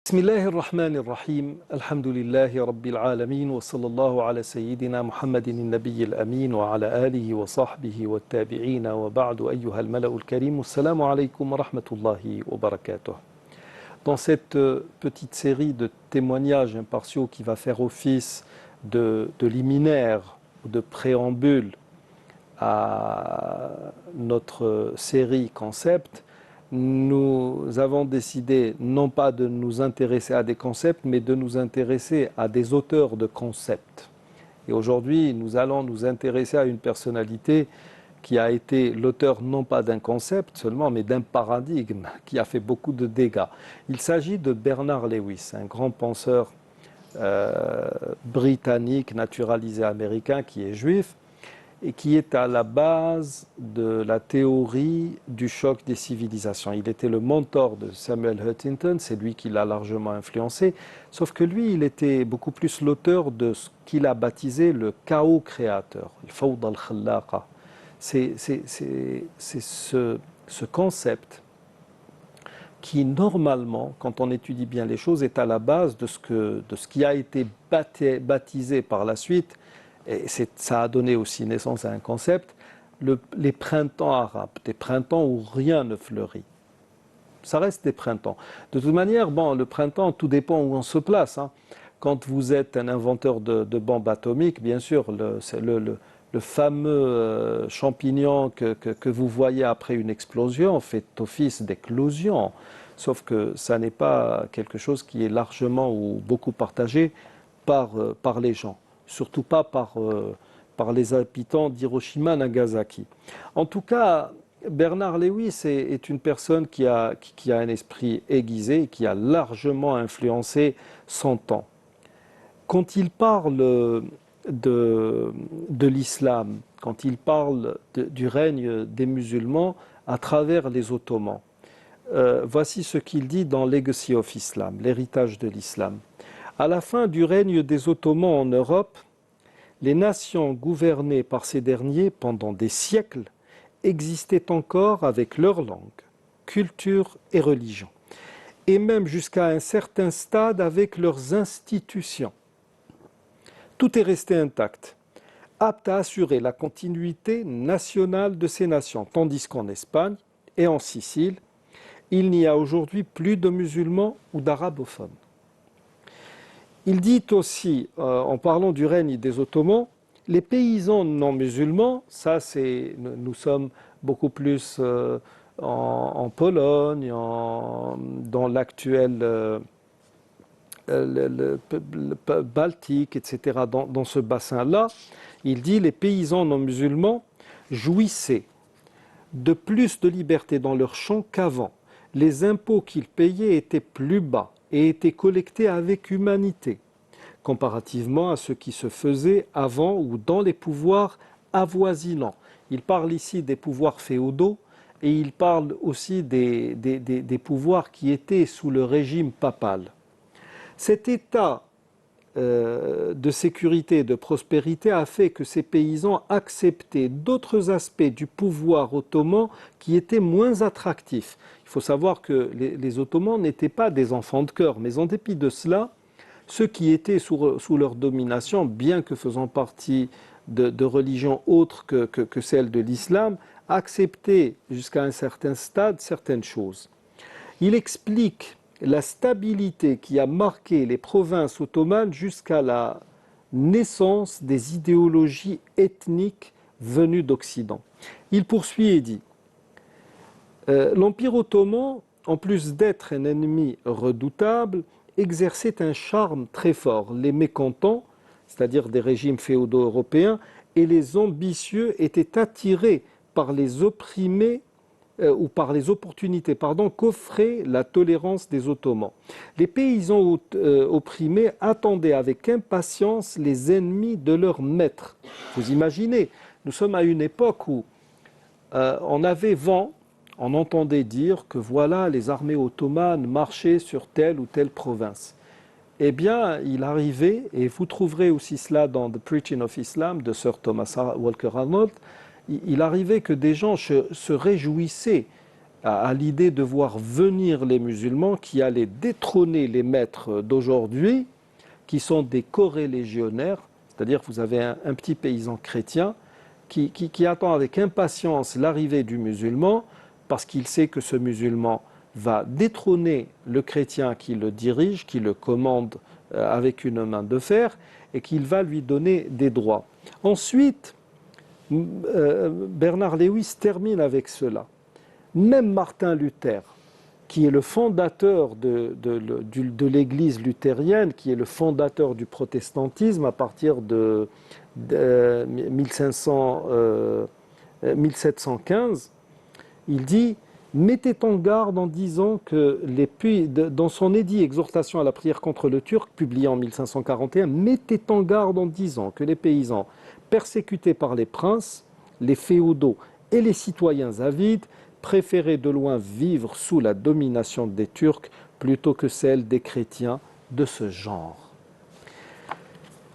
بسم الله الرحمن الرحيم الحمد لله رب العالمين وصلى الله على سيدنا محمد النبي الأمين وعلى آله وصحبه والتابعين وبعد أيها الملأ الكريم السلام عليكم ورحمة الله وبركاته. Dans cette petite série de témoignages impartiaux qui va faire office de liminaire ou de préambule à notre série concept, nous avons décidé non pas de nous intéresser à des concepts, mais de nous intéresser à des auteurs de concepts. Et aujourd'hui, nous allons nous intéresser à une personnalité qui a été l'auteur non pas d'un concept seulement, mais d'un paradigme qui a fait beaucoup de dégâts. Il s'agit de Bernard Lewis, un grand penseur britannique, naturalisé américain, qui est juif, et qui est à la base de la théorie du choc des civilisations. Il était le mentor de Samuel Huntington, c'est lui qui l'a largement influencé, sauf que lui, il était beaucoup plus l'auteur de ce qu'il a baptisé le chaos créateur, le fawda al-khallaqa. C'est ce concept qui, normalement, quand on étudie bien les choses, est à la base de ce qui a été baptisé par la suite. Et ça a donné aussi naissance à un concept, les printemps arabes, des printemps où rien ne fleurit. Ça reste des printemps. De toute manière, bon, le printemps, tout dépend où on se place. Hein. Quand vous êtes un inventeur de bombes atomiques, bien sûr, c'est le fameux champignon que vous voyez après une explosion fait office d'éclosion. Sauf que ça n'est pas quelque chose qui est largement ou beaucoup partagé par les gens. Surtout pas par les habitants d'Hiroshima, Nagasaki. En tout cas, Bernard Lewis est une personne qui a un esprit aiguisé et qui a largement influencé son temps. Quand il parle de l'islam, quand il parle du règne des musulmans à travers les Ottomans, voici ce qu'il dit dans Legacy of Islam, l'héritage de l'islam. À la fin du règne des Ottomans en Europe, les nations gouvernées par ces derniers pendant des siècles existaient encore avec leur langue, culture et religion, et même jusqu'à un certain stade avec leurs institutions. Tout est resté intact, apte à assurer la continuité nationale de ces nations, tandis qu'en Espagne et en Sicile, il n'y a aujourd'hui plus de musulmans ou d'arabophones. Il dit aussi, en parlant du règne des Ottomans, les paysans non musulmans, nous sommes beaucoup plus en Pologne, dans l'actuel le Baltique, etc., dans ce bassin-là, il dit les paysans non musulmans jouissaient de plus de liberté dans leurs champs qu'avant. Les impôts qu'ils payaient étaient plus bas et étaient collectés avec humanité, comparativement à ce qui se faisait avant ou dans les pouvoirs avoisinants. Il parle ici des pouvoirs féodaux et il parle aussi des pouvoirs qui étaient sous le régime papal. Cet état de sécurité et de prospérité a fait que ces paysans acceptaient d'autres aspects du pouvoir ottoman qui étaient moins attractifs. Il faut savoir que les Ottomans n'étaient pas des enfants de cœur, mais en dépit de cela, ceux qui étaient sous leur domination, bien que faisant partie de religions autres que celle de l'islam, acceptaient jusqu'à un certain stade certaines choses. Il explique la stabilité qui a marqué les provinces ottomanes jusqu'à la naissance des idéologies ethniques venues d'Occident. Il poursuit et dit l'Empire ottoman, en plus d'être un ennemi redoutable, exerçait un charme très fort. Les mécontents, c'est-à-dire des régimes féodaux européens, et les ambitieux étaient attirés par les opprimés ou par les opportunités qu'offrait la tolérance des Ottomans. Les paysans opprimés attendaient avec impatience les ennemis de leurs maîtres. Vous imaginez, nous sommes à une époque où on avait vent, on entendait dire que voilà, les armées ottomanes marchaient sur telle ou telle province. Eh bien, il arrivait, et vous trouverez aussi cela dans The Preaching of Islam de Sir Thomas Walker Arnold, il arrivait que des gens se réjouissaient à l'idée de voir venir les musulmans qui allaient détrôner les maîtres d'aujourd'hui, qui sont des corélégionnaires, c'est-à-dire que vous avez un petit paysan chrétien qui attend avec impatience l'arrivée du musulman, parce qu'il sait que ce musulman va détrôner le chrétien qui le dirige, qui le commande avec une main de fer, et qu'il va lui donner des droits. Ensuite, Bernard Lewis termine avec cela. Même Martin Luther, qui est le fondateur de l'Église luthérienne, qui est le fondateur du protestantisme à partir de 1715, il dit « Mettez en garde en disant que dans son édit Exhortation à la prière contre le Turc, publié en 1541, mettez en garde en disant que les paysans persécutés par les princes, les féodaux et les citoyens avides préféraient de loin vivre sous la domination des Turcs plutôt que celle des chrétiens de ce genre. »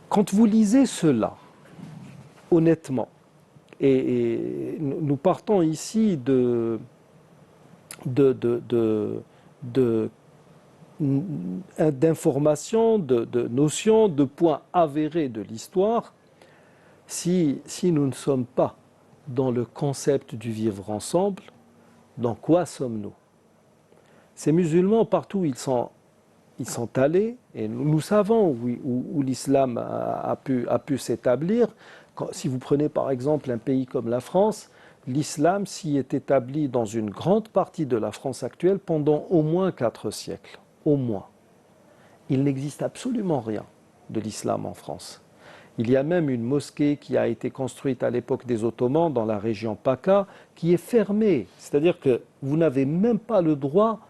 Quand vous lisez cela, honnêtement, et nous partons ici d'informations, de notions, de points avérés de l'histoire, si nous ne sommes pas dans le concept du vivre ensemble, dans quoi sommes-nous? Ces musulmans, partout où ils sont allés, et nous savons où l'islam a pu s'établir. Si vous prenez par exemple un pays comme la France, l'islam s'y est établi dans une grande partie de la France actuelle pendant au moins 4 siècles. Au moins. Il n'existe absolument rien de l'islam en France. Il y a même une mosquée qui a été construite à l'époque des Ottomans dans la région PACA qui est fermée. C'est-à-dire que vous n'avez même pas le droit,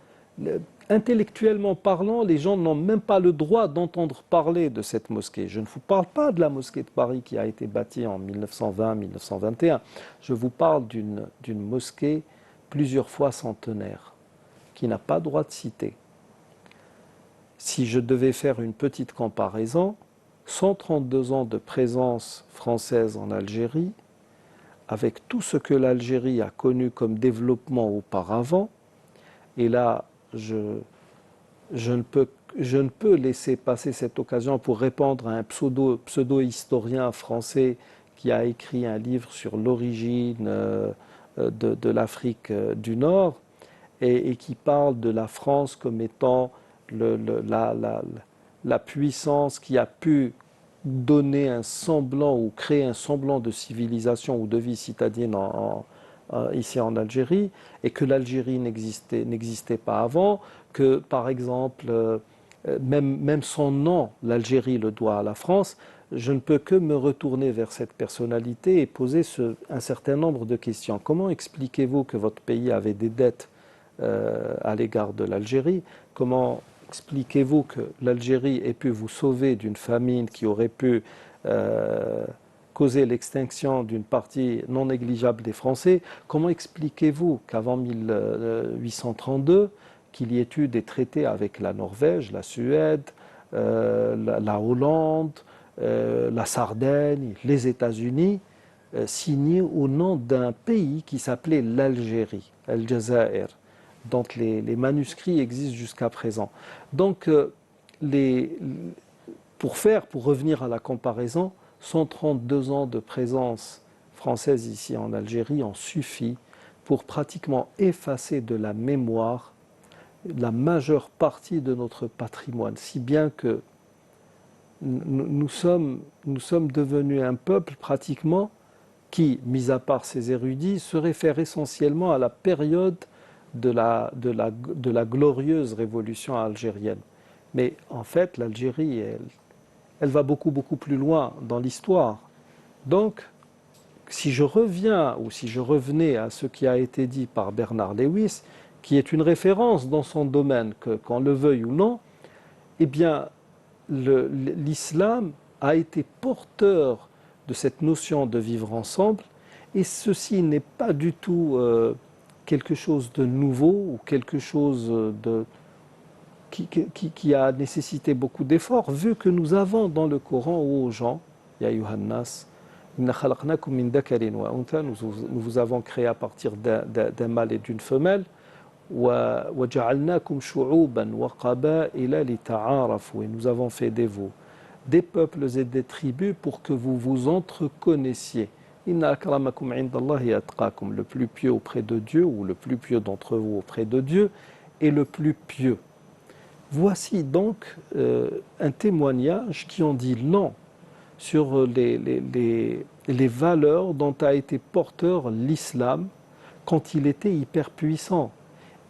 intellectuellement parlant, les gens n'ont même pas le droit d'entendre parler de cette mosquée. Je ne vous parle pas de la mosquée de Paris qui a été bâtie en 1920-1921. Je vous parle d'une mosquée plusieurs fois centenaire qui n'a pas droit de citer. Si je devais faire une petite comparaison, 132 ans de présence française en Algérie, avec tout ce que l'Algérie a connu comme développement auparavant, et là, je ne peux laisser passer cette occasion pour répondre à un pseudo-historien français qui a écrit un livre sur l'origine de l'Afrique du Nord et qui parle de la France comme étant la puissance qui a pu donner un semblant ou créer un semblant de civilisation ou de vie citadine ici en Algérie, et que l'Algérie n'existait pas avant, que par exemple, même son nom, l'Algérie le doit à la France. Je ne peux que me retourner vers cette personnalité et poser un certain nombre de questions. Comment expliquez-vous que votre pays avait des dettes à l'égard de l'Algérie? Comment expliquez-vous que l'Algérie ait pu vous sauver d'une famine qui aurait pu causer l'extinction d'une partie non négligeable des Français? Comment expliquez-vous qu'avant 1832, qu'il y ait eu des traités avec la Norvège, la Suède, la Hollande, la Sardaigne, les États-Unis, signés au nom d'un pays qui s'appelait l'Algérie, Al-Jazair, dont les manuscrits existent jusqu'à présent. Donc, pour revenir à la comparaison, 132 ans de présence française ici en Algérie ont suffi pour pratiquement effacer de la mémoire la majeure partie de notre patrimoine, si bien que nous sommes devenus un peuple pratiquement qui, mis à part ses érudits, se réfère essentiellement à la période de la glorieuse révolution algérienne. Mais en fait, l'Algérie, elle va beaucoup plus loin dans l'histoire. Donc, si je revenais à ce qui a été dit par Bernard Lewis, qui est une référence dans son domaine, qu'on le veuille ou non, eh bien, l'islam a été porteur de cette notion de vivre ensemble, et ceci n'est pas du tout quelque chose de nouveau ou quelque chose qui a nécessité beaucoup d'efforts, vu que nous avons dans le Coran aux gens, Ya Yohannas, nous vous avons créé à partir d'un mâle et d'une femelle, وَجَعَلْنَاكُمْ شُعُوبًا وَقَبَائِلَ لِتَعَارَفُوا. Et nous avons fait de vous des peuples et des tribus pour que vous vous entreconnaissiez. Inna akramakum indallahi atqakum. Le plus pieux auprès de Dieu, ou le plus pieux d'entre vous auprès de Dieu, est le plus pieux. Voici donc un témoignage qui en dit long sur les valeurs dont a été porteur l'islam quand il était hyper puissant.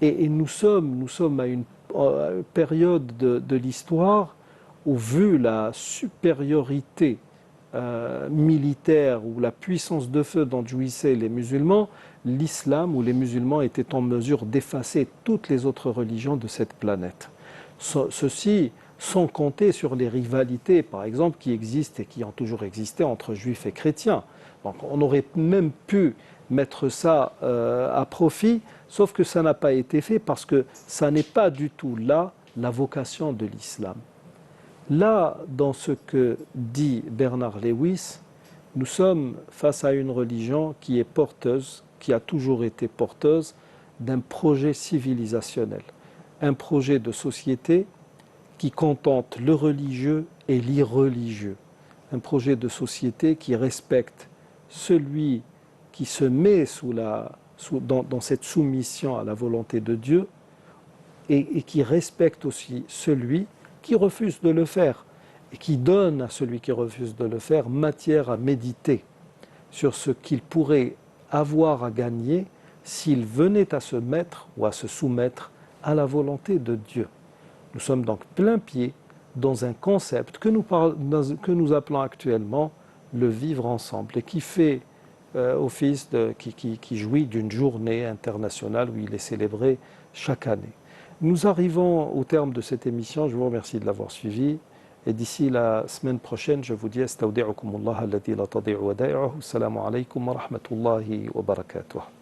Et nous sommes à une période de l'histoire où, vu la supériorité militaire ou la puissance de feu dont jouissaient les musulmans, l'islam ou les musulmans étaient en mesure d'effacer toutes les autres religions de cette planète. Ceci sans compter sur les rivalités, par exemple, qui existent et qui ont toujours existé entre juifs et chrétiens. Donc on aurait même pu mettre ça à profit, sauf que ça n'a pas été fait parce que ça n'est pas du tout là la vocation de l'islam. Là, dans ce que dit Bernard Lewis, nous sommes face à une religion qui est porteuse, qui a toujours été porteuse d'un projet civilisationnel, un projet de société qui contente le religieux et l'irreligieux, un projet de société qui respecte celui qui se met dans cette soumission à la volonté de Dieu et qui respecte aussi celui qui refuse de le faire et qui donne à celui qui refuse de le faire matière à méditer sur ce qu'il pourrait avoir à gagner s'il venait à se mettre ou à se soumettre à la volonté de Dieu. Nous sommes donc plein pied dans un concept que nous appelons actuellement le vivre ensemble et qui fait office qui jouit d'une journée internationale où il est célébré chaque année. Nous arrivons au terme de cette émission. Je vous remercie de l'avoir suivi. Et d'ici la semaine prochaine, je vous dis astawdi'ukumullah alladhi la tadi'u wada'i'uhu. Assalamu alaykum wa rahmatullahi wa barakatuh.